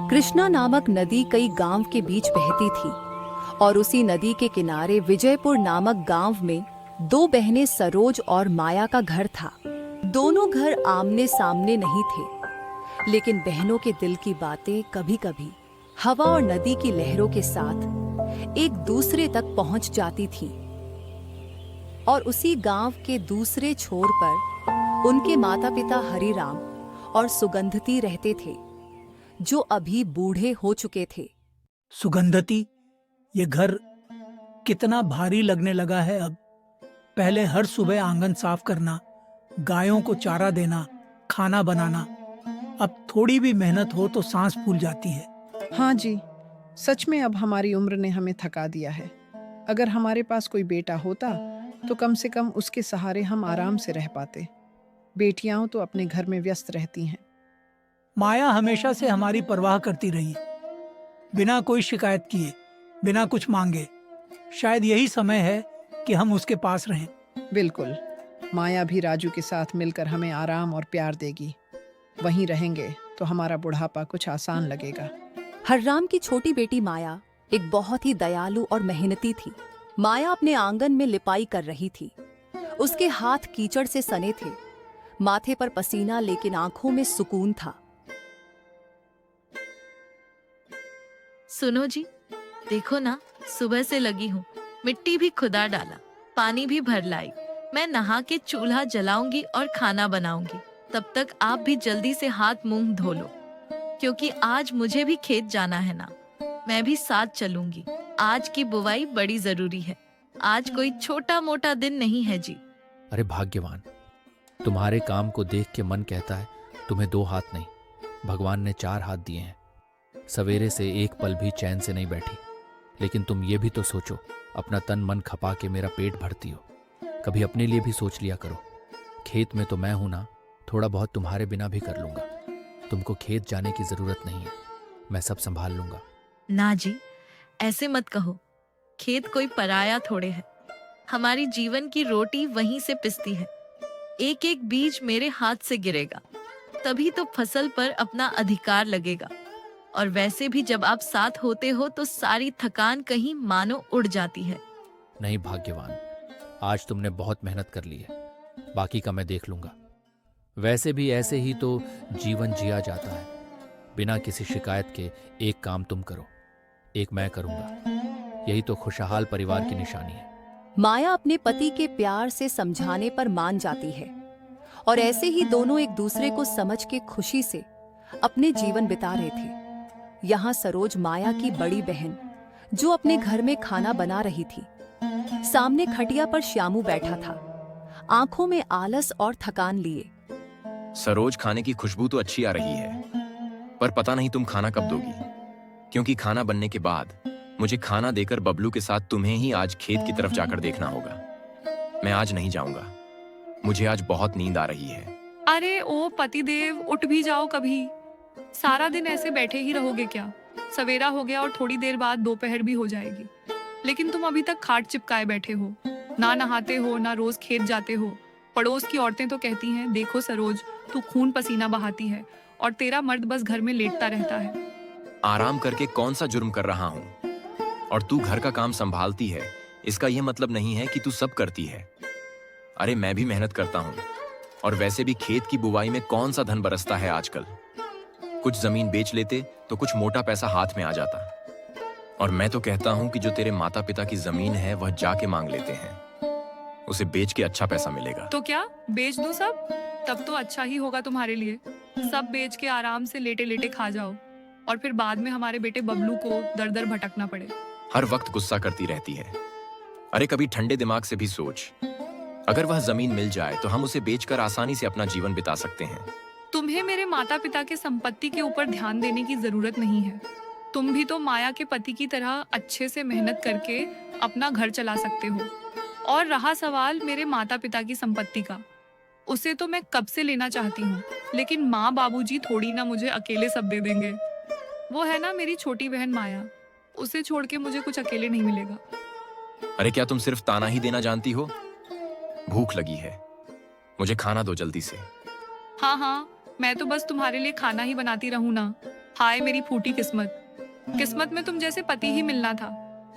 कृष्णा नामक नदी कई गांव के बीच बहती थी और उसी नदी के किनारे विजयपुर नामक गांव में दो बहनें सरोज और माया का घर था। दोनों घर आमने सामने नहीं थे, लेकिन बहनों के दिल की बातें कभी-कभी हवा और नदी की लहरों के साथ एक दूसरे तक पहुंच जाती थीं। और उसी गांव के दूसरे छोर पर उनके माता-पिता हरिराम और सुगंधती रहते थे, जो अभी बूढ़े हो चुके थे। सुगंधती, ये घर कितना भारी लगने लगा है अब। पहले हर सुबह आंगन साफ करना, गायों को चारा देना, खाना बनाना, अब थोड़ी भी मेहनत हो तो सांस फूल जाती है। हाँ जी, सच में अब हमारी उम्र ने हमें थका दिया है। अगर हमारे पास कोई बेटा होता तो कम से कम उसके सहारे हम आराम से रह पाते। बेटियां तो अपने घर में व्यस्त रहती हैं। माया हमेशा से हमारी परवाह करती रही, बिना कोई शिकायत किए, बिना कुछ मांगे। शायद यही समय है कि हम उसके पास रहें। बिल्कुल, माया भी राजू के साथ मिलकर हमें आराम और प्यार देगी। वहीं रहेंगे तो हमारा बुढ़ापा कुछ आसान लगेगा। हरराम की छोटी बेटी माया एक बहुत ही दयालु और मेहनती थी। माया अपने आंगन में लिपाई कर रही थी। उसके हाथ कीचड़ से सने थे, माथे पर पसीना, लेकिन आंखों में सुकून था। सुनो जी, देखो ना, सुबह से लगी हूँ। मिट्टी भी खुदा डाला, पानी भी भर लाई। मैं नहा के चूल्हा जलाऊंगी और खाना बनाऊंगी। तब तक आप भी जल्दी से हाथ मुंह धो लो, क्योंकि आज मुझे भी खेत जाना है ना। मैं भी साथ चलूंगी। आज की बुवाई बड़ी जरूरी है। आज कोई छोटा मोटा दिन नहीं है जी। अरे भाग्यवान, तुम्हारे काम को देख के मन कहता है तुम्हें 2 हाथ नहीं, भगवान ने 4 हाथ दिए हैं। सवेरे से एक पल भी चैन से नहीं बैठी। लेकिन तुम ये भी तो सोचो, अपना तन मन खपा के मेरा पेट भरती हो। कभी अपने लिए भी सोच लिया करो। खेत में तो मैं हूं ना, थोड़ा बहुत तुम्हारे बिना भी कर लूंगा। तुमको खेत जाने की जरूरत नहीं है, मैं सब संभाल लूंगा। ना जी, ऐसे मत कहो। खेत कोई पराया थोड़े है। हमारी जीवन की रोटी वहीं से पिसती है। एक एक बीज मेरे हाथ से गिरेगा, तभी तो फसल पर अपना अधिकार लगेगा। और वैसे भी जब आप साथ होते हो तो सारी थकान कहीं मानो उड़ जाती है। नहीं भाग्यवान, आज तुमने बहुत मेहनत कर ली है, बाकी का मैं देख लूंगा। वैसे भी ऐसे ही तो जीवन जिया जाता है, बिना किसी शिकायत के। एक काम तुम करो, एक मैं करूंगा। यही तो खुशहाल परिवार की निशानी है। माया अपने पति के प्यार से समझाने पर मान जाती है और ऐसे ही दोनों एक दूसरे को समझ के खुशी से अपने जीवन बिता रहे थे। यहाँ सरोज, माया की बड़ी बहन, जो अपने घर में खाना बना रही थी। सामने खटिया पर श्यामू बैठा था, आंखों में आलस और थकान लिए। सरोज, खाने की खुशबू तो अच्छी आ रही है, पर पता नहीं तुम खाना कब दोगी। क्योंकि खाना बनने के बाद मुझे खाना देकर बबलू के साथ तुम्हें ही आज खेत की तरफ जाकर देखना होगा। मैं आज नहीं जाऊंगा, मुझे आज बहुत नींद आ रही है। अरे ओ पतिदेव, उठ भी जाओ कभी। सारा दिन ऐसे बैठे ही रहोगे क्या? सवेरा हो गया और थोड़ी देर बाद दोपहर भी हो जाएगी, लेकिन तुम अभी तक खाट चिपकाए बैठे हो। ना नहाते हो, ना रोज खेत जाते हो। पड़ोस की औरतें तो कहती हैं, देखो सरोज, तू खून पसीना बहाती है और तेरा मर्द बस घर में लेटता रहता है। आराम करके कौन सा जुर्म कर रहा हूँ? और तू घर का काम संभालती है, इसका यह मतलब नहीं है कि तू सब करती है। अरे मैं भी मेहनत करता हूँ, और वैसे भी खेत की बुवाई में कौन सा धन बरसता है आजकल। कुछ जमीन बेच लेते तो कुछ मोटा पैसा हाथ में आ जाता। और मैं तो कहता हूँ कि जो तेरे माता पिता की जमीन है वह जाके मांग लेते हैं, उसे बेच के अच्छा पैसा मिलेगा। तो क्या बेच दूं सब? तब तो अच्छा ही होगा तुम्हारे लिए। सब बेच के आराम से लेटे लेटे खा जाओ, और फिर बाद में हमारे बेटे बबलू को दर दर भटकना पड़े। हर वक्त गुस्सा करती रहती है। अरे कभी ठंडे दिमाग से भी सोच, अगर वह जमीन मिल जाए तो हम उसे बेचकर आसानी से अपना जीवन बिता सकते हैं। तुम्हें मेरे माता पिता के संपत्ति के ऊपर ध्यान देने की जरूरत नहीं है। तुम भी तो माया के पति की तरह अच्छे से मेहनत करके अपना घर चला सकते हो। और रहा सवाल मेरे माता पिता की संपत्ति का, उसे तो मैं कब से लेना चाहती हूँ, लेकिन माँ बाबूजी थोड़ी ना मुझे अकेले सब दे देंगे। वो है ना मेरी छोटी बहन माया, उसे छोड़ के मुझे कुछ अकेले नहीं मिलेगा। अरे क्या तुम सिर्फ ताना ही देना जानती हो? भूख लगी है, मुझे खाना दो जल्दी से। हाँ हाँ, मैं तो बस तुम्हारे लिए खाना ही बनाती रहूं ना। हाय मेरी फूटी किस्मत। किस्मत में तुम जैसे पति ही मिलना था।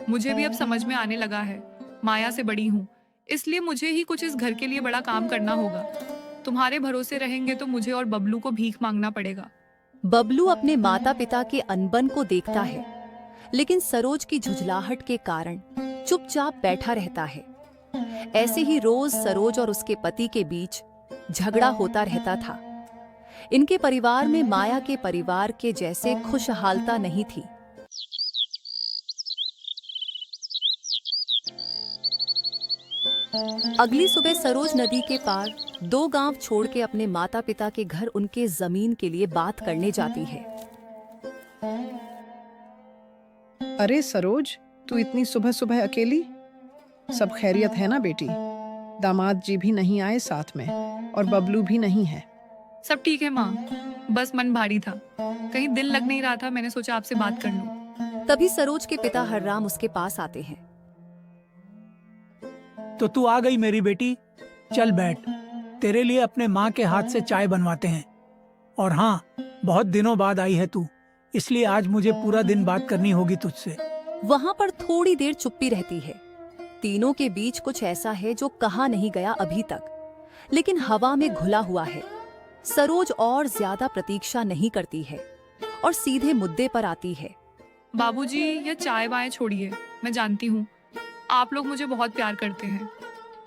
मुझे भी अब समझ में आने लगा है, माया से बड़ी हूँ, इसलिए मुझे ही कुछ इस घर के लिए बड़ा काम करना होगा। तुम्हारे भरोसे रहेंगे तो मुझे और बबलू को भीख मांगना पड़ेगा। बबलू अपने माता पिता के अनबन को देखता है, लेकिन सरोज की झुंझलाहट के कारण चुपचाप बैठा रहता है। ऐसे ही रोज सरोज और उसके पति के बीच झगड़ा होता रहता था। इनके परिवार में माया के परिवार के जैसे खुशहालता नहीं थी। अगली सुबह सरोज नदी के पार 2 गांव छोड़ के अपने माता पिता के घर उनके जमीन के लिए बात करने जाती है। अरे सरोज, तू इतनी सुबह सुबह अकेली? सब खैरियत है ना बेटी? दामाद जी भी नहीं आए साथ में, और बबलू भी नहीं है। सब ठीक है माँ, बस मन भारी था, कहीं दिल लग नहीं रहा था, मैंने सोचा आपसे बात कर लूं। तभी सरोज के पिता हरराम उसके पास आते हैं। तो तू आ गई मेरी बेटी, चल बैठ, तेरे लिए अपने माँ के हाथ से चाय बनवाते हैं। और हाँ, बहुत दिनों बाद आई है तू, इसलिए आज मुझे पूरा दिन बात करनी होगी तुझसे। वहां पर थोड़ी देर चुप्पी रहती है। तीनों के बीच कुछ ऐसा है जो कहा नहीं गया अभी तक, लेकिन हवा में घुला हुआ है। सरोज और ज्यादा प्रतीक्षा नहीं करती है और सीधे मुद्दे पर आती है। बाबूजी, ये चाय वाय छोड़िए, मैं जानती हूँ आप लोग मुझे बहुत प्यार करते हैं,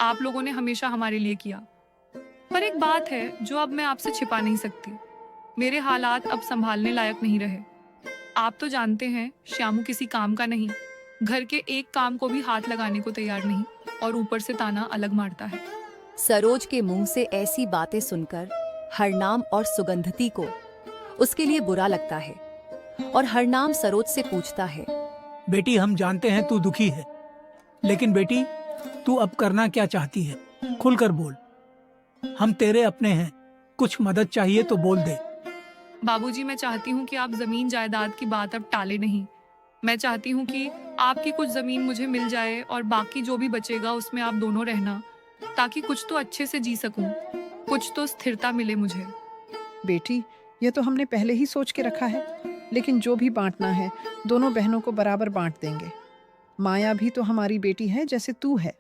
आप लोगों ने हमेशा हमारे लिए किया। पर एक बात है जो अब मैं आपसे छिपा नहीं सकती, मेरे हालात अब संभालने लायक नहीं रहे। आप तो जानते हैं श्यामू किसी काम का नहीं, घर के एक काम को भी हाथ लगाने को तैयार नहीं, और ऊपर से ताना अलग मारता है। सरोज के मुंह से ऐसी बातें सुनकर हरनाम और सुगंधती को उसके लिए बुरा लगता है, और हरनाम सरोज से पूछता है, बेटी, हम जानते हैं तू दुखी है, लेकिन बेटी तू अब करना क्या चाहती है? खुलकर बोल, हम तेरे अपने हैं, कुछ मदद चाहिए तो बोल दे। बाबूजी, मैं चाहती हूँ कि आप जमीन जायदाद की बात अब टाले नहीं। मैं चाहती हूँ कि आपकी कुछ जमीन मुझे मिल जाए और बाकी जो भी बचेगा उसमें आप दोनों रहना, ताकि कुछ तो अच्छे से जी सकूं, कुछ तो स्थिरता मिले मुझे। बेटी, ये तो हमने पहले ही सोच के रखा है, लेकिन जो भी बांटना है दोनों बहनों को बराबर बांट देंगे। माया भी तो हमारी बेटी है जैसे तू है।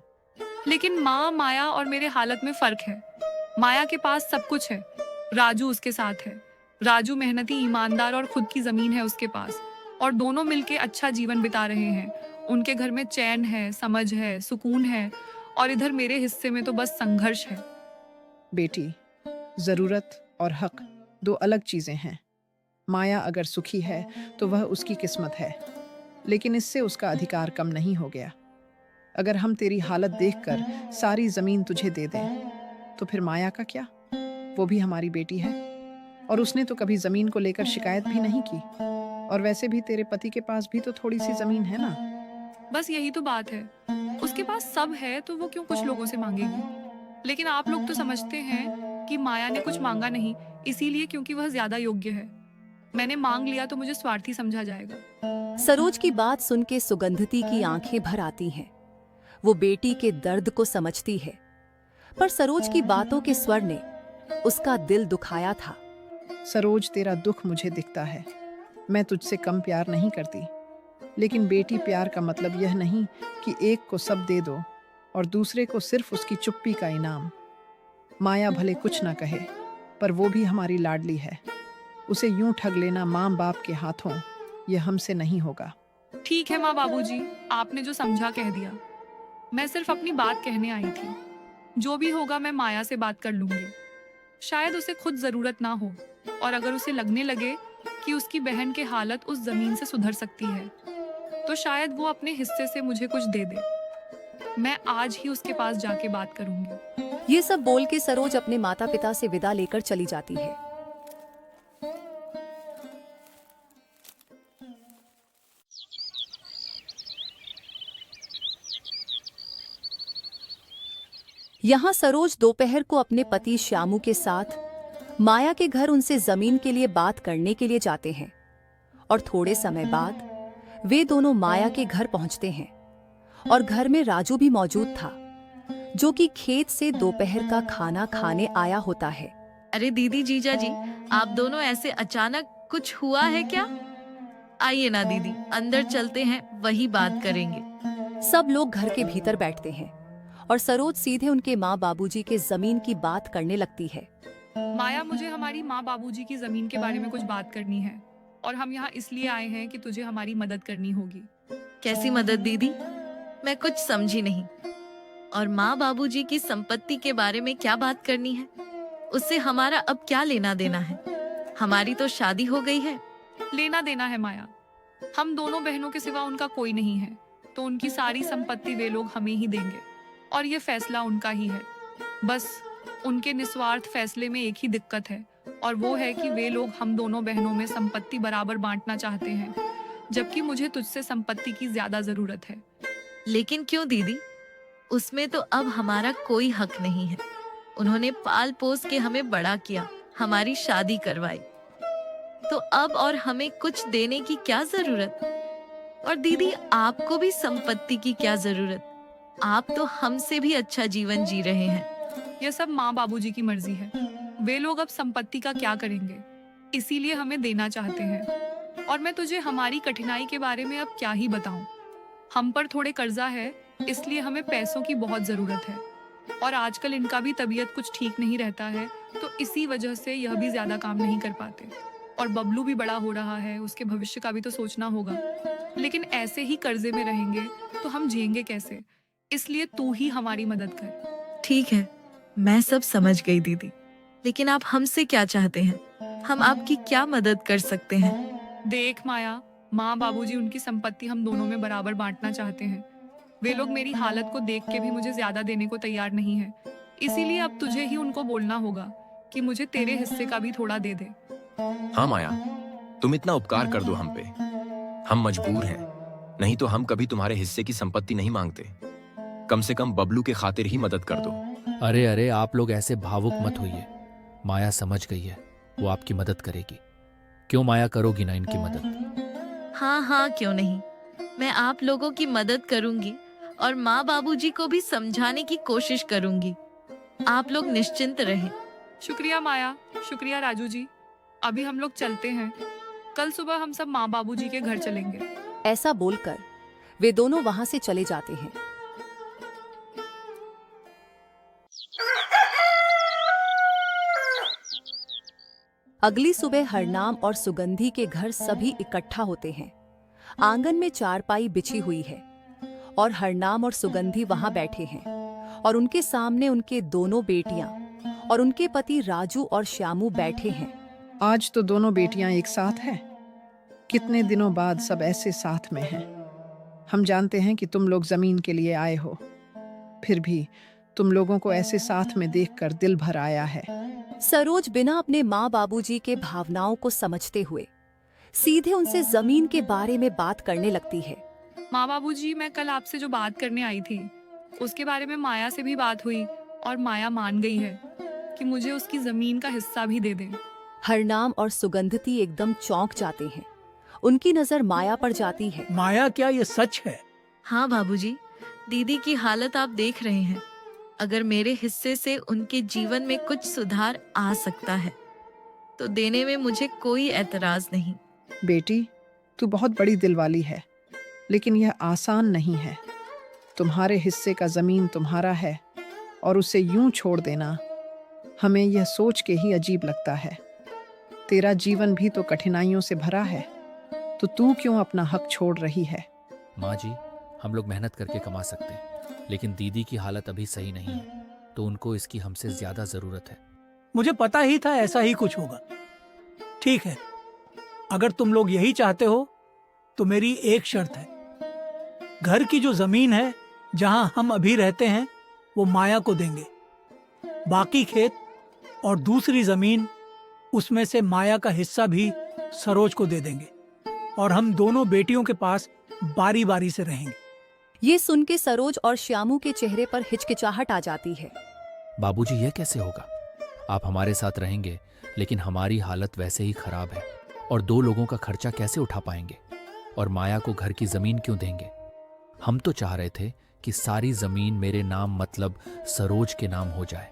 लेकिन माँ, माया और मेरे हालत में फर्क है। माया के पास सब कुछ है, राजू उसके साथ है। राजू मेहनती, ईमानदार और खुद की जमीन है उसके पास, और दोनों मिलके अच्छा जीवन बिता रहे हैं। उनके घर में चैन है, समझ है, सुकून है, और इधर मेरे हिस्से में तो बस संघर्ष है। बेटी, जरूरत और हक 2 अलग चीजें हैं। माया अगर सुखी है तो वह उसकी किस्मत है, लेकिन इससे उसका अधिकार कम नहीं हो गया। अगर हम तेरी हालत देखकर सारी जमीन तुझे दे दें, तो फिर माया का क्या? वो भी हमारी बेटी है, और उसने तो कभी जमीन को लेकर शिकायत भी नहीं की। और वैसे भी तेरे पति के पास भी तो थोड़ी सी जमीन है ना। बस यही तो बात है, उसके पास सब है तो वो क्यों कुछ लोगों से मांगेगी। लेकिन आप लोग तो समझते हैं कि माया ने कुछ मांगा नहीं, इसीलिए क्योंकि वह ज्यादा योग्य है। मैंने मांग लिया तो मुझे स्वार्थी समझा जाएगा। सरोज की बात सुन के सुगंधती की आंखें भर आती हैं। वो बेटी के दर्द को समझती है, पर सरोज की बातों के स्वर ने उसका दिल दुखाया था। सरोज, तेरा दुख मुझे दिखता है। मैं तुझसे कम प्यार नहीं करती, लेकिन बेटी प्यार का मतलब यह नहीं कि एक को सब दे दो और दूसरे को सिर्फ उसकी चुप्पी का इनाम। माया भले कुछ ना कहे, पर वो भी हमारी लाडली है। उसे यूं ठग लेना माँ बाप के हाथों, यह हमसे नहीं होगा। ठीक है माँ, बाबूजी, आपने जो समझा कह दिया। मैं सिर्फ अपनी बात कहने आई थी। जो भी होगा मैं माया से बात कर लूंगी। शायद उसे खुद जरूरत ना हो, और अगर उसे लगने लगे कि उसकी बहन की हालत उस जमीन से सुधर सकती है, तो शायद वो अपने हिस्से से मुझे कुछ दे दे। मैं आज ही उसके पास जाके बात करूंगी। ये सब बोल के सरोज अपने माता पिता से विदा लेकर चली जाती है। यहाँ सरोज दोपहर को अपने पति श्यामू के साथ माया के घर उनसे जमीन के लिए बात करने के लिए जाते हैं, और थोड़े समय बाद वे दोनों माया के घर पहुंचते हैं, और घर में राजू भी मौजूद था, जो कि खेत से दोपहर का खाना खाने आया होता है। अरे दीदी, जीजा जी, आप दोनों ऐसे अचानक कुछ हुआ है क्या? आइए ना दीदी, अंदर चलते हैं, वही बात करेंगे। सब लोग घर के भीतर बैठते हैं और सरोज सीधे उनके माँ बाबूजी के जमीन की बात करने लगती है। माया, मुझे हमारी माँ बाबूजी की जमीन के बारे में कुछ बात करनी है और हम यहाँ इसलिए आए हैं कि तुझे हमारी मदद करनी होगी। कैसी मदद दीदी? मैं कुछ समझी नहीं। और माँ बाबूजी की संपत्ति के बारे में क्या बात करनी है? उससे हमारा अब क्या लेना देना है? हमारी तो शादी हो गई है। लेना देना है माया, हम दोनों बहनों के सिवा उनका कोई नहीं है, तो उनकी सारी संपत्ति वे लोग हमें ही देंगे और ये फैसला उनका ही है। बस उनके निस्वार्थ फैसले में एक ही दिक्कत है, और वो है कि वे लोग हम दोनों बहनों में संपत्ति बराबर बांटना चाहते हैं, जबकि मुझे तुझसे संपत्ति की ज्यादा जरूरत है। लेकिन क्यों दीदी? उसमें तो अब हमारा कोई हक नहीं है। उन्होंने पाल पोस के हमें बड़ा किया, हमारी शादी करवाई, तो अब और हमें कुछ देने की क्या जरूरत? और दीदी, आपको भी संपत्ति की क्या जरूरत? आप तो हमसे भी अच्छा जीवन जी रहे हैं। यह सब माँ बाबूजी की मर्जी है। वे लोग अब संपत्ति का क्या करेंगे, इसीलिए हमें देना चाहते हैं। और मैं तुझे हमारी कठिनाई के बारे में अब क्या ही बताऊं। हम पर थोड़े कर्जा है, इसलिए हमें पैसों की बहुत जरूरत है, और आजकल इनका भी तबीयत कुछ ठीक नहीं रहता है, तो इसी वजह से यह भी ज्यादा काम नहीं कर पाते। और बबलू भी बड़ा हो रहा है, उसके भविष्य का भी तो सोचना होगा। लेकिन ऐसे ही कर्जे में रहेंगे तो हम जिएंगे कैसे? इसलिए तू ही हमारी मदद कर। ठीक है, मैं सब समझ गई दीदी, लेकिन आप हमसे क्या चाहते हैं? हम आपकी क्या मदद कर सकते हैं? देख माया, माँ बाबूजी उनकी संपत्ति हम दोनों में बराबर बांटना चाहते हैं। वे लोग मेरी हालत को देख के भी मुझे ज्यादा देने को तैयार नहीं है, इसीलिए अब तुझे ही उनको बोलना होगा कि मुझे तेरे हिस्से का भी थोड़ा दे दे। हाँ माया, तुम इतना उपकार कर दो हम पे। हम मजबूर हैं, नहीं तो हम कभी तुम्हारे हिस्से की संपत्ति नहीं मांगते। कम से कम बबलू के खातिर ही मदद कर दो। अरे अरे, आप लोग ऐसे भावुक मत होइए। माया समझ गई है, वो आपकी मदद करेगी। क्यों माया, करोगी ना इनकी मदद? हाँ हाँ, क्यों नहीं। मैं आप लोगों की मदद करूंगी और माँ बाबूजी को भी समझाने की कोशिश करूंगी। आप लोग निश्चिंत रहें। शुक्रिया माया, शुक्रिया राजू जी। अभी हम लोग चलते हैं, कल सुबह हम सब माँ बाबूजी के घर चलेंगे। ऐसा बोलकर वे दोनों वहां से चले जाते हैं। अगली सुबह हरनाम और सुगंधी के घर सभी इकट्ठा होते हैं। आंगन में चारपाई बिछी हुई है और हरनाम और सुगंधी वहां बैठे हैं, और उनके सामने उनके दोनों बेटियां और उनके पति राजू और श्यामू बैठे हैं। आज तो दोनों बेटियां एक साथ हैं। कितने दिनों बाद सब ऐसे साथ में हैं। हम जानते हैं कि तुम लोग जमीन के लिए आए हो, फिर भी तुम लोगों को ऐसे साथ में देखकर दिल भर आया है। सरोज बिना अपने माँ बाबूजी के भावनाओं को समझते हुए सीधे उनसे जमीन के बारे में बात करने लगती है। माँ बाबूजी, मैं कल आपसे जो बात करने आई थी, उसके बारे में माया से भी बात हुई और माया मान गई है कि मुझे उसकी जमीन का हिस्सा भी दे दें। हरनाम और सुगंधती एकदम चौंक जाते हैं। उनकी नजर माया पर जाती है। माया, क्या ये सच है? हाँ बाबूजी, दीदी की हालत आप देख रहे हैं। अगर मेरे हिस्से से उनके जीवन में कुछ सुधार आ सकता है तो देने में मुझे कोई एतराज नहीं। बेटी, तू बहुत बड़ी दिल वाली है, लेकिन यह आसान नहीं है। तुम्हारे हिस्से का जमीन तुम्हारा है और उसे यूं छोड़ देना हमें यह सोच के ही अजीब लगता है। तेरा जीवन भी तो कठिनाइयों से भरा है, तो तू क्यों अपना हक छोड़ रही है? माँ जी, हम लोग मेहनत करके कमा सकते हैं, लेकिन दीदी की हालत अभी सही नहीं है, तो उनको इसकी हमसे ज्यादा जरूरत है। मुझे पता ही था ऐसा ही कुछ होगा। ठीक है, अगर तुम लोग यही चाहते हो तो मेरी एक शर्त है। घर की जो जमीन है जहां हम अभी रहते हैं वो माया को देंगे। बाकी खेत और दूसरी जमीन, उसमें से माया का हिस्सा भी सरोज को दे देंगे, और हम दोनों बेटियों के पास बारी बारी से रहेंगे। ये सुन के सरोज और श्यामू के चेहरे पर हिचकिचाहट आ जाती है। बाबूजी, ये कैसे होगा? आप हमारे साथ रहेंगे, लेकिन हमारी हालत वैसे ही खराब है, और 2 लोगों का खर्चा कैसे उठा पाएंगे? और माया को घर की जमीन क्यों देंगे? हम तो चाह रहे थे कि सारी जमीन मेरे नाम मतलब सरोज के नाम हो जाए।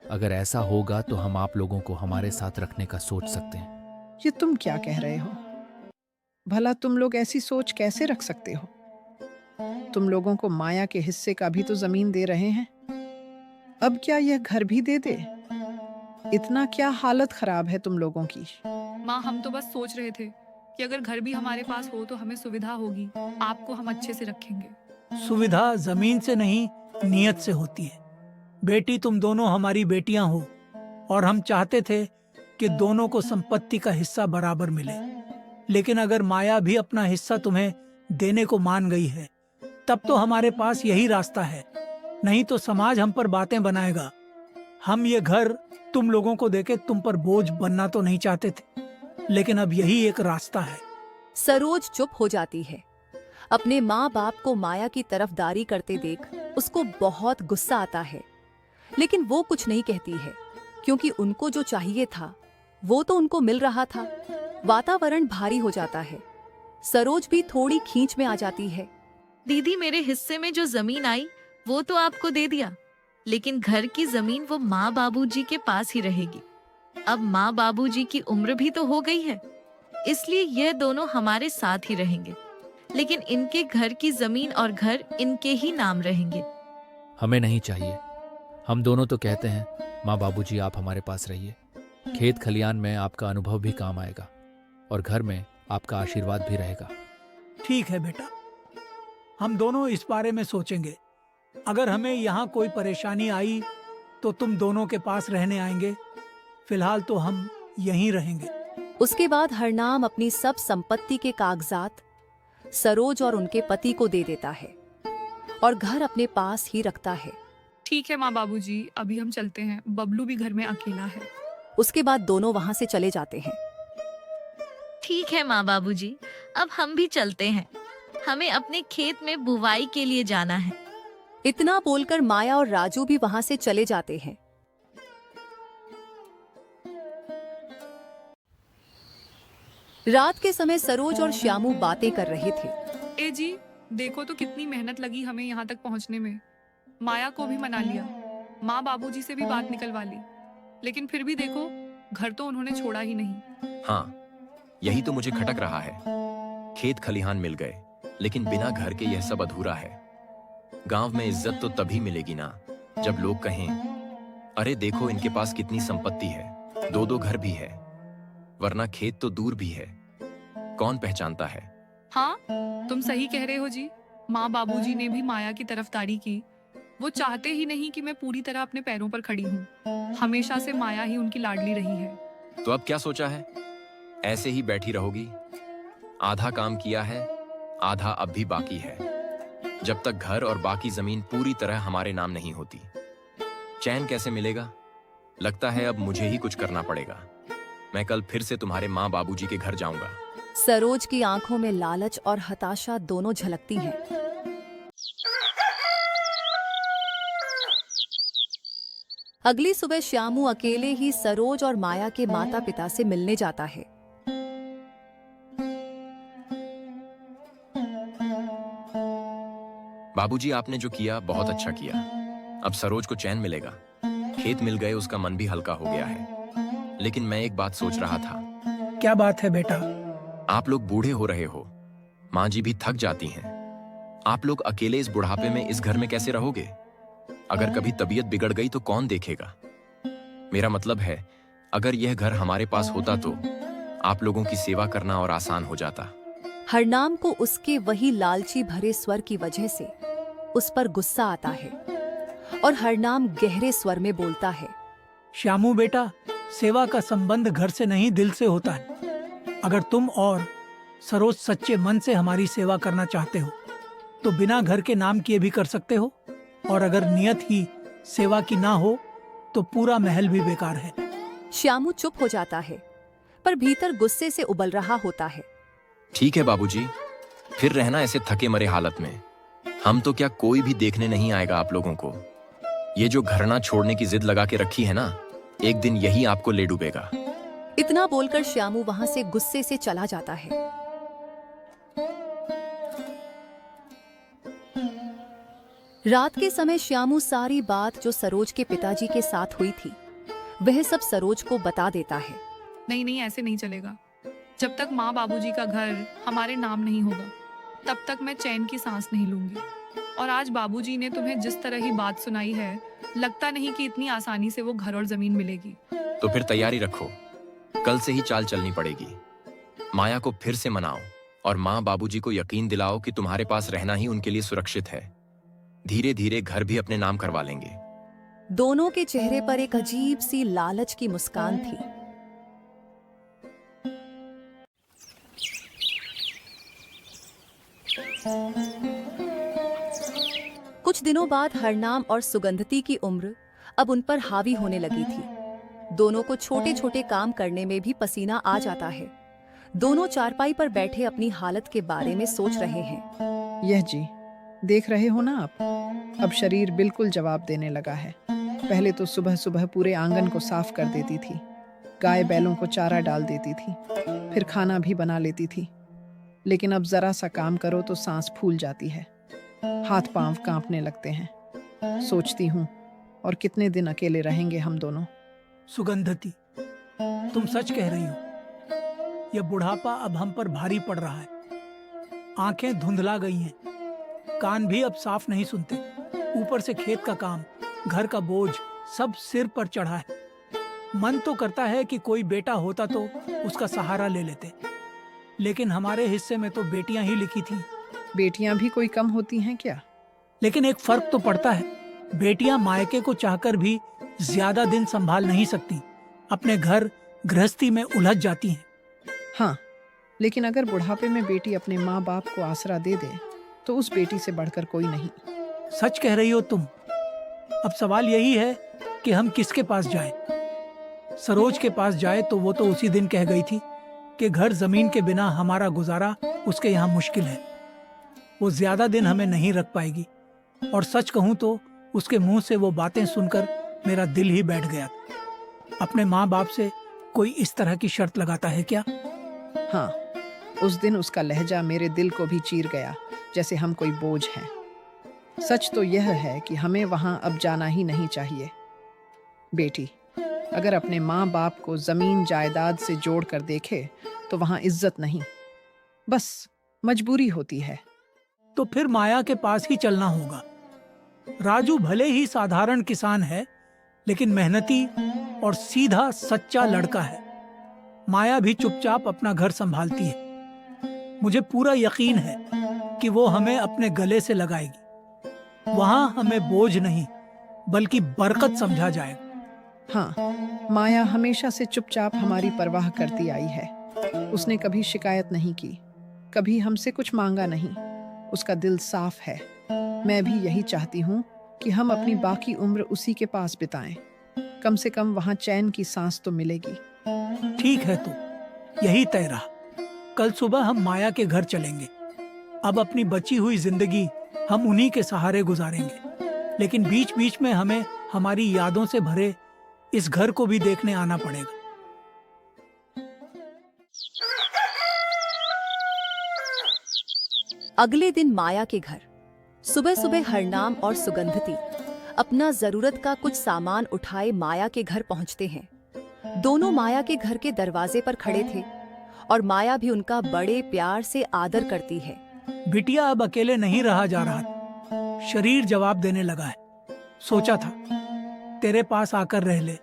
अगर ऐसा होगा तो हम आप लोगों को हमारे साथ रखने का सोच सकते हैं। ये तुम क्या कह रहे हो? भला तुम लोग ऐसी सोच कैसे रख सकते हो? तुम लोगों को माया के हिस्से का भी तो जमीन दे रहे हैं। अब क्या यह घर भी दे दे? इतना क्या हालत खराब है तुम लोगों की? माँ, हम तो बस सोच रहे थे कि अगर घर भी हमारे पास हो तो हमें सुविधा होगी, आपको हम अच्छे से रखेंगे। सुविधा जमीन से नहीं, नियत से होती है। बेटी, तुम दोनों हमारी बेटियां हो और हम चाहते थे कि दोनों को संपत्ति का हिस्सा बराबर मिले। लेकिन अगर माया भी अपना हिस्सा तुम्हें देने को मान गई है, तब तो हमारे पास यही रास्ता है, नहीं तो समाज हम पर बातें बनाएगा। हम ये घर तुम लोगों को देके तुम पर बोझ बनना तो नहीं चाहते थे, लेकिन अब यही एक रास्ता है। सरोज चुप हो जाती है। अपने माँ बाप को माया की तरफदारी करते देख उसको बहुत गुस्सा आता है, लेकिन वो कुछ नहीं कहती है, क्योंकि उनको जो चाहिए था वो तो उनको मिल रहा था। वातावरण भारी हो जाता है। सरोज भी थोड़ी खींच में आ जाती है। दीदी, मेरे हिस्से में जो जमीन आई वो तो आपको दे दिया, लेकिन घर की जमीन वो माँ बाबूजी के पास ही रहेगी। अब माँ बाबूजी की उम्र भी तो हो गई है, इसलिए यह दोनों हमारे साथ ही रहेंगे, लेकिन इनके घर की जमीन और घर इनके ही नाम रहेंगे। हमें नहीं चाहिए। हम दोनों तो कहते हैं, माँ बाबूजी आप हमारे पास रहिए। खेत खलियान में आपका अनुभव भी काम आएगा और घर में आपका आशीर्वाद भी रहेगा। ठीक है बेटा, हम दोनों इस बारे में सोचेंगे। अगर हमें यहाँ कोई परेशानी आई तो तुम दोनों के पास रहने आएंगे। फिलहाल तो हम यहीं रहेंगे। उसके बाद हरनाम अपनी सब संपत्ति के कागजात सरोज और उनके पति को दे देता है और घर अपने पास ही रखता है। ठीक है माँ बाबूजी, अभी हम चलते हैं, बबलू भी घर में अकेला है। उसके बाद दोनों वहां से चले जाते हैं। ठीक है माँ बाबूजी, अब हम भी चलते हैं, हमें अपने खेत में बुवाई के लिए जाना है। इतना बोलकर माया और राजू भी वहां से चले जाते हैं। रात के समय सरोज और श्यामू बातें कर रहे थे। ए जी, देखो तो कितनी मेहनत लगी हमें यहाँ तक पहुँचने में। माया को भी मना लिया, माँ बाबूजी से भी बात निकलवा ली, लेकिन फिर भी देखो, घर तो उन्होंने छोड़ा ही नहीं। हाँ, यही तो मुझे खटक रहा है। खेत खलिहान मिल गए, लेकिन बिना घर के यह सब अधूरा है। गांव में इज्जत तो तभी मिलेगी ना जब लोग कहें, अरे देखो इनके पास कितनी संपत्ति है, 2-2 घर भी है, वरना खेत तो दूर भी है, कौन पहचानता है। हाँ, तुम सही कह रहे हो जी। माँ बाबूजी ने भी माया की तरफदारी की। वो चाहते ही नहीं कि मैं पूरी तरह अपने पैरों पर खड़ी हूँ। हमेशा से माया ही उनकी लाडली रही है। तो अब क्या सोचा है? ऐसे ही बैठी रहोगी? आधा काम किया है, आधा अब भी बाकी है। जब तक घर और बाकी जमीन पूरी तरह हमारे नाम नहीं होती, चैन कैसे मिलेगा? लगता है अब मुझे ही कुछ करना पड़ेगा। मैं कल फिर से तुम्हारे माँ बाबूजी के घर जाऊंगा। सरोज की आंखों में लालच और हताशा दोनों झलकती हैं। अगली सुबह श्यामू अकेले ही सरोज और माया के माता पिता से मिलने जाता है। बाबूजी, आपने जो किया बहुत अच्छा किया। अब सरोज को चैन मिलेगा, खेत मिल गए, उसका मन भी हल्का हो गया है। लेकिन मैं एक बात सोच रहा था। क्या बात है बेटा? आप लोग बूढ़े हो रहे हो, माँ जी भी थक जाती हैं। आप लोग अकेले इस बुढ़ापे में इस घर में कैसे रहोगे? अगर कभी तबीयत बिगड़ गई तो कौन देखेगा? मेरा मतलब है, अगर यह घर हमारे पास होता तो आप लोगों की सेवा करना और आसान हो जाता। हरनाम को उसके वही लालची भरे स्वर की वजह से उस पर गुस्सा आता है और हरनाम गहरे स्वर में बोलता है, श्यामू बेटा, सेवा का संबंध घर से नहीं दिल से होता है। अगर तुम और सरोज सच्चे मन से हमारी सेवा करना चाहते हो तो बिना घर के नाम किए भी कर सकते हो, और अगर नियत ही सेवा की ना हो तो पूरा महल भी बेकार है। श्यामू चुप हो जाता है, पर भीतर गुस्से से उबल रहा होता है। ठीक है बाबूजी, फिर रहना ऐसे थके मरे हालत में। हम तो क्या, कोई भी देखने नहीं आएगा आप लोगों को। ये जो घरना छोड़ने की जिद लगा के रखी है ना, एक दिन यही आपको ले डूबेगा। इतना बोलकर श्यामू वहां से गुस्से से चला जाता है। रात के समय श्यामू सारी बात जो सरोज के पिताजी के साथ हुई थी वह सब सरोज को बता देता है। नहीं नहीं, ऐसे नहीं चलेगा। जब तक माँ बाबूजी का घर हमारे नाम नहीं होगा तब तक मैं चैन की सांस नहीं लूंगी। और आज बाबूजी ने तुम्हें जिस तरह ही बात सुनाई है, लगता नहीं कि इतनी आसानी से वो घर और जमीन मिलेगी। तो फिर तैयारी रखो, कल से ही चाल चलनी पड़ेगी। माया को फिर से मनाओ और माँ बाबूजी को यकीन दिलाओ कि तुम्हारे पास रहना ही उनके लिए सुरक्षित है। धीरे धीरे घर भी अपने नाम करवा लेंगे। दोनों के चेहरे पर एक अजीब सी लालच की मुस्कान थी। कुछ दिनों बाद हरनाम और सुगंधती की उम्र अब उन पर हावी होने लगी थी। दोनों को छोटे छोटे काम करने में भी पसीना आ जाता है। दोनों चारपाई पर बैठे अपनी हालत के बारे में सोच रहे हैं। यह जी, देख रहे हो ना आप, अब शरीर बिल्कुल जवाब देने लगा है। पहले तो सुबह सुबह पूरे आंगन को साफ कर देती थी, गाय बैलों को चारा डाल देती थी, फिर खाना भी बना लेती थी। लेकिन अब जरा सा काम करो तो सांस फूल जाती है, हाथ पांव कांपने लगते हैं। सोचती हूँ और कितने दिन अकेले रहेंगे हम दोनों। सुगंधती, तुम सच कह रही हो। यह बुढ़ापा अब हम पर भारी पड़ रहा है। आंखें धुंधला गई हैं, कान भी अब साफ नहीं सुनते। ऊपर से खेत का काम, घर का बोझ सब सिर पर चढ़ा है। मन तो करता है कि कोई बेटा होता तो उसका सहारा ले लेते, लेकिन हमारे हिस्से में तो बेटियां ही लिखी थीं। बेटियां भी कोई कम होती हैं क्या? लेकिन एक फर्क तो पड़ता है, बेटियां मायके को चाहकर भी ज्यादा दिन संभाल नहीं सकती, अपने घर गृहस्थी में उलझ जाती हैं। हाँ, लेकिन अगर बुढ़ापे में बेटी अपने माँ बाप को आसरा दे दे तो उस बेटी से बढ़कर कोई नहीं। सच कह रही हो तुम। अब सवाल यही है कि हम किसके पास जाएं? सरोज के पास जाए तो वो तो उसी दिन कह गई थी कि घर जमीन के बिना हमारा गुजारा उसके यहाँ मुश्किल है। वो ज्यादा दिन हमें नहीं रख पाएगी। और सच कहूं तो उसके मुंह से वो बातें सुनकर मेरा दिल ही बैठ गया। अपने माँ बाप से कोई इस तरह की शर्त लगाता है क्या? हाँ, उस दिन उसका लहजा मेरे दिल को भी चीर गया, जैसे हम कोई बोझ हैं। सच तो यह है कि हमें वहां अब जाना ही नहीं चाहिए। बेटी अगर अपने माँ बाप को जमीन जायदाद से जोड़ कर देखे तो वहां इज्जत नहीं, बस मजबूरी होती है। तो फिर माया के पास ही चलना होगा। राजू भले ही साधारण किसान है, लेकिन मेहनती और सीधा सच्चा लड़का है। माया भी चुपचाप अपना घर संभालती है। मुझे पूरा यकीन है कि वो हमें अपने गले से लगाएगी। वहां हमें बोझ नहीं बल्कि बरकत समझा जाएगा। हाँ, माया हमेशा से चुपचाप हमारी परवाह करती आई है। उसने कभी शिकायत नहीं की, कभी हमसे कुछ मांगा नहीं। उसका दिल साफ है। मैं भी यही चाहती हूँ कि हम अपनी बाकी उम्र उसी के पास बिताएं। कम से कम वहां चैन की सांस तो मिलेगी। ठीक है, तो यही तय रहा। कल सुबह हम माया के घर चलेंगे। अब अपनी बची हुई जिंदगी हम उन्हीं के सहारे गुजारेंगे, लेकिन बीच बीच में हमें हमारी यादों से भरे इस घर को भी देखने आना पड़ेगा। अगले दिन माया के घर सुबह सुबह हरनाम और सुगंधती अपना जरूरत का कुछ सामान उठाए माया के घर पहुंचते हैं। दोनों माया के घर के दरवाजे पर खड़े थे और माया भी उनका बड़े प्यार से आदर करती है। बिटिया अब अकेले नहीं रहा जा रहा। शरीर जवाब देने लगा है। सोचा था तेरे पास आकर रह ले।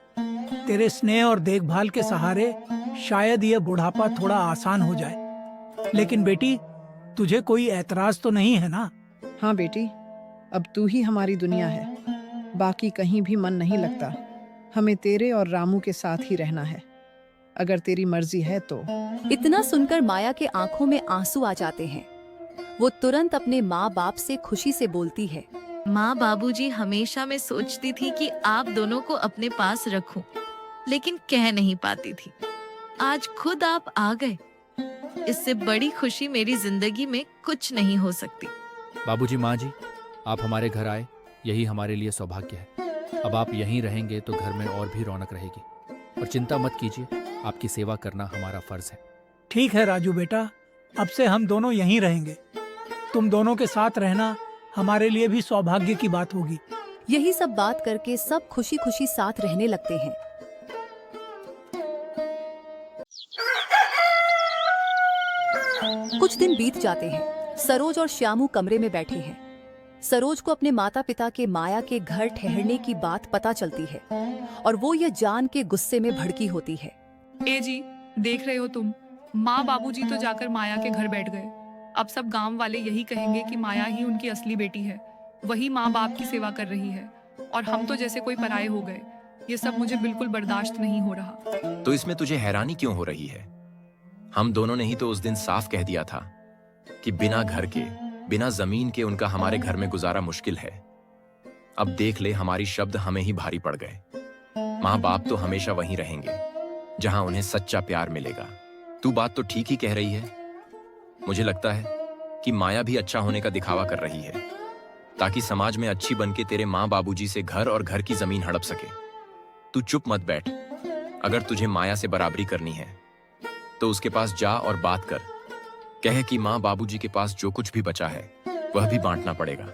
तेरे स्नेह और देखभाल के सहारे शायद यह बुढ़ापा थोड़ा आसान हो जाए। लेकिन बेटी, तुझे कोई ऐतराज तो नहीं है ना? हाँ बेटी, अब तू ही हमारी दुनिया है। बाकी कहीं भी मन नहीं लगता। हमें तेरे और रामू के साथ ही रहना है। अगर तेरी मर्जी है तो। इतना सुनकर माया के आंखों में आंसू आ जाते हैं। वो तुरंत अपने माँ बाप से खुशी से बोलती है। माँ बाबूजी हमेशा मैं सोचती थी कि आप दोनों को अपने पास रखूं, लेकिन कह नहीं पाती थी। आज खुद आप आ गए। इससे बड़ी खुशी मेरी जिंदगी में कुछ नहीं हो सकती। बाबूजी, माँ जी, आप हमारे घर आए, यही हमारे लिए सौभाग्य है। अब आप यहीं रहेंगे तो घर में और भी रौनक रहेगी। और चिंता मत कीजिए, आपकी सेवा करना हमारा फर्ज है। ठीक है राजू बेटा, अब से हम दोनों यहीं रहेंगे। तुम दोनों के साथ रहना हमारे लिए भी सौभाग्य की बात होगी। यही सब बात करके सब खुशी खुशी साथ रहने लगते हैं। कुछ दिन बीत जाते हैं। सरोज और श्यामू कमरे में बैठे हैं। सरोज को अपने माता पिता के माया के घर ठहरने की बात पता चलती है और वो यह जान के गुस्से में भड़की होती है। ए जी, देख रहे हो तुम, माँ बाबूजी तो जाकर माया के घर बैठ गए। अब सब गांव वाले यही कहेंगे कि माया ही उनकी असली बेटी है, वही माँ बाप की सेवा कर रही है, और हम तो जैसे कोई पराये हो गए। ये सब मुझे बिल्कुल बर्दाश्त नहीं हो रहा। तो इसमें तुझे हैरानी क्यों हो रही है? हम दोनों ने ही तो उस दिन साफ कह दिया था कि बिना घर के, बिना जमीन के उनका हमारे घर में गुजारा मुश्किल है। अब देख ले, हमारी शब्द हमें ही भारी पड़ गए। माँ बाप तो हमेशा वहीं रहेंगे जहां उन्हें सच्चा प्यार मिलेगा। तू बात तो ठीक ही कह रही है। मुझे लगता है कि माया भी अच्छा होने का दिखावा कर रही है ताकि समाज में अच्छी बनके तेरे माँ बाबूजी से घर और घर की जमीन हड़प सके। तू चुप मत बैठ। अगर तुझे माया से बराबरी करनी है तो उसके पास जा और बात कर। कहे कि माँ बाबूजी के पास जो कुछ भी बचा है वह भी बांटना पड़ेगा।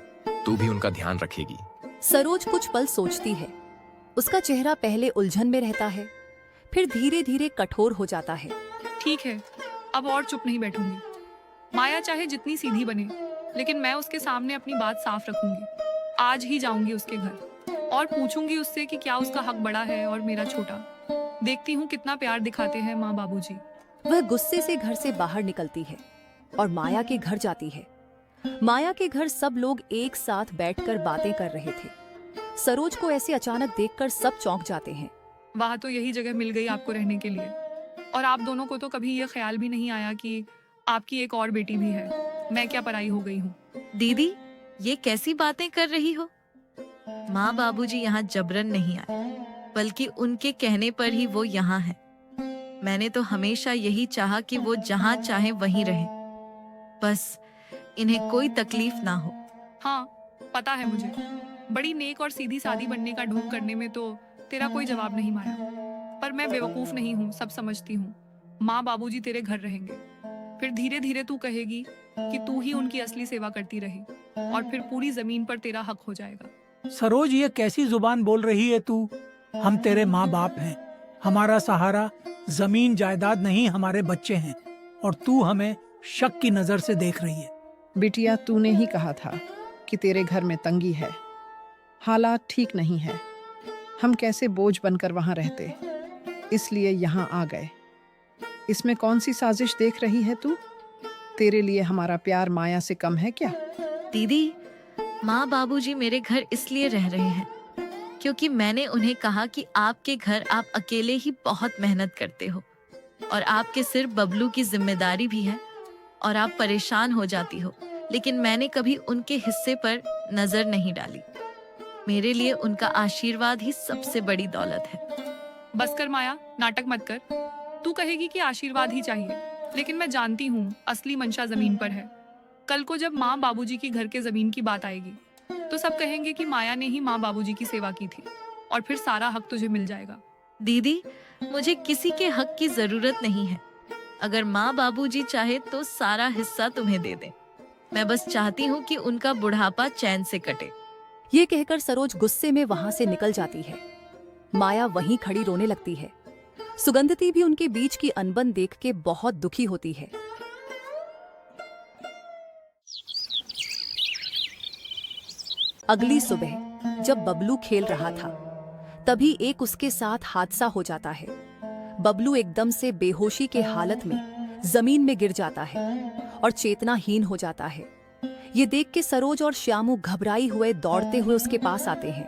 तू भी उनका ध्यान रखेगी। सरोज कुछ पल सोचती है। उसका चेहरा पहले उलझन में रहता है, फिर धीरे धीरे कठोर हो जाता है। ठीक है, अब और चुप नहीं बैठूंगी। माया चाहे जितनी सीधी बने, लेकिन मैं उसके सामने अपनी बात साफ रखूंगी। आज ही जाऊंगी उसके घर और पूछूंगी उससे कि क्या उसका हक बड़ा है और मेरा छोटा। देखती हूँ कितना प्यार दिखाते हैं माँ बाबूजी। वह गुस्से से घर से बाहर निकलती है और माया के घर जाती है। माया के घर सब लोग एक साथ बैठकर बातें कर रहे थे। सरोज को ऐसे अचानक देखकर सब चौंक जाते हैं। वहाँ तो यही जगह मिल गई आपको रहने के लिए, और आप दोनों को तो कभी ये ख्याल भी नहीं आया कि आपकी एक और बेटी भी है। मैं क्या पराई हो गई हूँ? दीदी, ये कैसी बातें कर रही हो? माँ बाबूजी यहाँ जबरन नहीं आए, बल्कि उनके कहने पर ही वो यहाँ है। मैंने तो हमेशा यही चाहा कि वो जहाँ चाहे वहीं रहे, बस इन्हें कोई तकलीफ ना हो। हाँ, पता है मुझे। बड़ी नेक और सीधी सादी बनने का ढोंग करने में तो तेरा कोई जवाब नहीं माया, पर मैं बेवकूफ नहीं हूँ, सब समझती हूँ। माँ बाबूजी तेरे घर रहेंगे, फिर धीरे धीरे तू कहेगी कि तू ही उनकी असली सेवा करती रही, और फिर पूरी जमीन पर तेरा हक हो जाएगा। सरोज, ये कैसी जुबान बोल रही है तू? हम तेरे माँ बाप हैं। हमारा सहारा जमीन जायदाद नहीं, हमारे बच्चे हैं, और तू हमें शक की नजर से देख रही है। बिटिया, तूने ही कहा था कि तेरे घर में तंगी है, हालात ठीक नहीं है। हम कैसे बोझ बनकर वहां रहते, इसलिए यहाँ आ गए। इसमें कौन सी साजिश देख रही है तू? तेरे लिए हमारा प्यार माया से कम है क्या? दीदी, माँ बाबूजी मेरे घर इसलिए रह रहे हैं क्योंकि मैंने उन्हें कहा कि आपके घर आप अकेले ही बहुत मेहनत करते हो, और आपके सिर बबलू की जिम्मेदारी भी है, और आप परेशान हो जाती हो, लेकिन मैंने कभी उनके हिस्से पर नजर नहीं डाली। मेरे लिए उनका आशीर्वाद ही सबसे बड़ी दौलत है। बस कर माया, नाटक मत कर। तू कहेगी कि आशीर्वाद ही चाहिए, लेकिन मैं जानती हूँ असली मंशा जमीन पर है। कल को जब माँ बाबूजी की घर के जमीन की बात आएगी तो सब कहेंगे कि माया ने ही माँ बाबूजी की सेवा की थी, और फिर सारा हक तुझे मिल जाएगा। दीदी, मुझे किसी के हक की जरूरत नहीं है। अगर माँ बाबूजी चाहे तो सारा हिस्सा तुम्हें दे दें। मैं बस चाहती हूँ कि उनका बुढ़ापा चैन से कटे। ये कहकर सरोज गुस्से में वहां से निकल जाती है। माया वहीं खड़ी रोने लगती है। सुगंधती भी उनके बीच की अनबन देख के बहुत दुखी होती है। अगली सुबह जब बबलू खेल रहा था, तभी एक उसके साथ हादसा हो जाता है। बबलू एकदम से बेहोशी के हालत में जमीन में गिर जाता है और चेतनाहीन हो जाता है। ये देख के सरोज और श्यामू घबराई हुए दौड़ते हुए उसके पास आते हैं।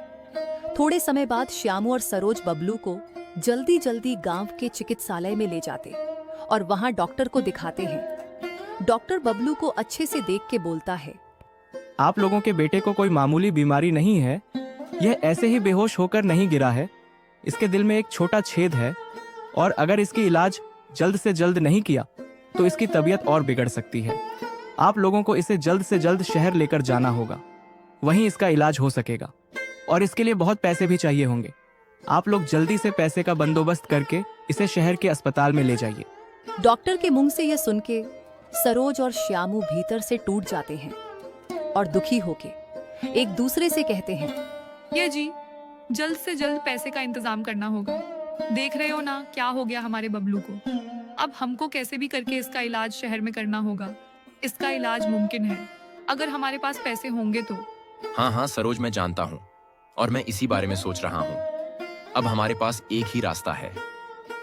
थोड़े समय बाद श्यामू और सरोज बबलू को जल्दी जल्दी गांव के चिकित्सालय में ले जाते और वहां डॉक्टर को दिखाते हैं। डॉक्टर बबलू को अच्छे से देख के बोलता है, आप लोगों के बेटे को कोई मामूली बीमारी नहीं है। यह ऐसे ही बेहोश होकर नहीं गिरा है। इसके दिल में एक छोटा छेद है, और अगर इसकी इलाज जल्द से जल्द नहीं किया तो इसकी तबीयत और बिगड़ सकती है। आप लोगों को इसे जल्द से जल्द शहर लेकर जाना होगा, वहीं इसका इलाज हो सकेगा, और इसके लिए बहुत पैसे भी चाहिए होंगे। आप लोग जल्दी से पैसे का बंदोबस्त करके इसे शहर के अस्पताल में ले जाइए। डॉक्टर के मुंह से यह सुन के सरोज और श्यामू भीतर से टूट जाते हैं और दुखी होके एक दूसरे से कहते हैं, ये जी, जल्द से जल्द पैसे का इंतजाम करना होगा। देख रहे हो ना क्या हो गया हमारे बबलू को। अब हमको कैसे भी करके इसका इलाज शहर में करना होगा। इसका इलाज मुमकिन है अगर हमारे पास पैसे होंगे तो। हाँ हाँ सरोज, मैं जानता हूँ और मैं इसी बारे में सोच रहा हूँ। अब हमारे पास एक ही रास्ता है,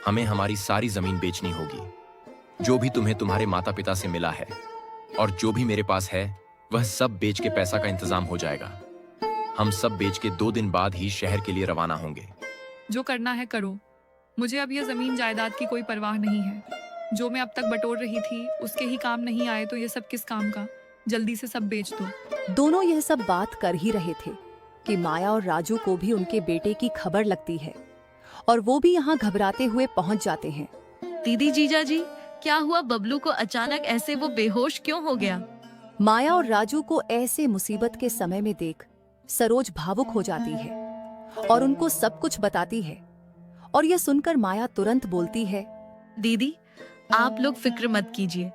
हमें हमारी सारी जमीन बेचनी होगी। जो भी तुम्हें तुम्हारे माता पिता से मिला है और जो भी मेरे पास है वह सब बेच के पैसा का इंतजाम हो जाएगा। हम सब बेच के 2 दिन बाद ही शहर के लिए रवाना होंगे। जो करना है करो, मुझे अब यह जमीन जायदाद की कोई परवाह नहीं है। जो मैं अब तक बटोर रही थी उसके ही काम नहीं आए तो ये सब किस काम का। जल्दी से सब बेच दो। दोनों यह सब बात कर ही रहे थे कि माया और राजू को भी उनके बेटे की खबर लगती है और वो भी यहाँ घबराते हुए पहुँच जाते हैं। दीदी, जीजा जी, क्या हुआ? बबलू को अचानक ऐसे वो बेहोश क्यों हो गया? माया और राजू को ऐसे मुसीबत के समय में देख सरोज भावुक हो जाती है और उनको सब कुछ बताती है। और यह सुनकर माया तुरंत बोलती है, दीदी, आप लोग फिक्र मत कीजिए।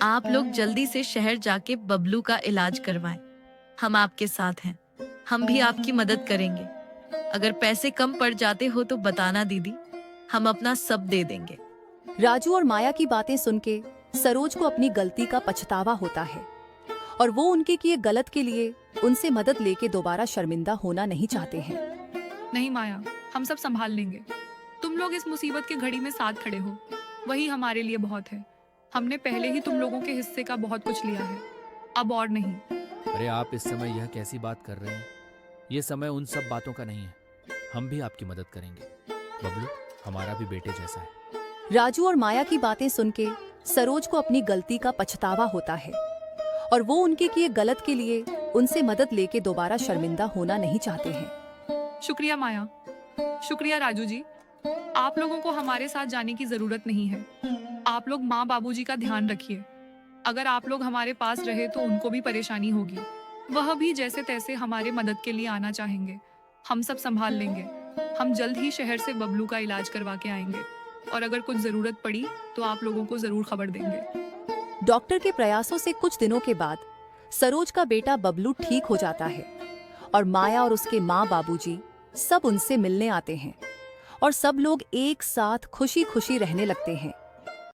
आप लोग जल्दी से शहर जाके बबलू का इलाज करवाएं। हम आपके साथ हैं, हम भी आपकी मदद करेंगे। अगर पैसे कम पड़ जाते हो तो बताना दीदी, हम अपना सब दे देंगे। राजू और माया की बातें सुन के सरोज को अपनी गलती का पछतावा होता है और वो उनके किए गलत के लिए उनसे मदद लेके दोबारा शर्मिंदा होना नहीं चाहते हैं। नहीं माया, हम सब संभाल लेंगे। तुम लोग इस मुसीबत के घड़ी में साथ खड़े हो, वही हमारे लिए बहुत है। हमने पहले ही तुम लोगों के हिस्से का बहुत कुछ लिया है, अब और नहीं। अरे आप इस समय यह कैसी बात कर रहे हैं? ये समय उन सब बातों का नहीं है। हम भी आपकी मदद करेंगे। बबलू हमारा भी बेटे जैसा है। राजू और माया की बातें सुन के सरोज को अपनी गलती का पछतावा होता है और वो उनके किए गलत के लिए उनसे मदद लेके दोबारा शर्मिंदा होना नहीं चाहते हैं। शुक्रिया माया, शुक्रिया राजू जी। आप लोगों को हमारे साथ जाने की जरूरत नहीं है। आप लोग माँ बाबूजी का ध्यान रखिए। अगर आप लोग हमारे पास रहे तो उनको भी परेशानी होगी। वह भी जैसे तैसे हमारे मदद के लिए आना चाहेंगे। हम सब संभाल लेंगे। हम जल्द ही शहर से बबलू का इलाज करवा के आएंगे और अगर कुछ जरूरत पड़ी तो आप लोगों को जरूर खबर देंगे। डॉक्टर के प्रयासों से कुछ दिनों के बाद सरोज का बेटा बबलू ठीक हो जाता है और माया और उसके माँ बाबूजी सब उनसे मिलने आते हैं और सब लोग एक साथ खुशी खुशी रहने लगते हैं।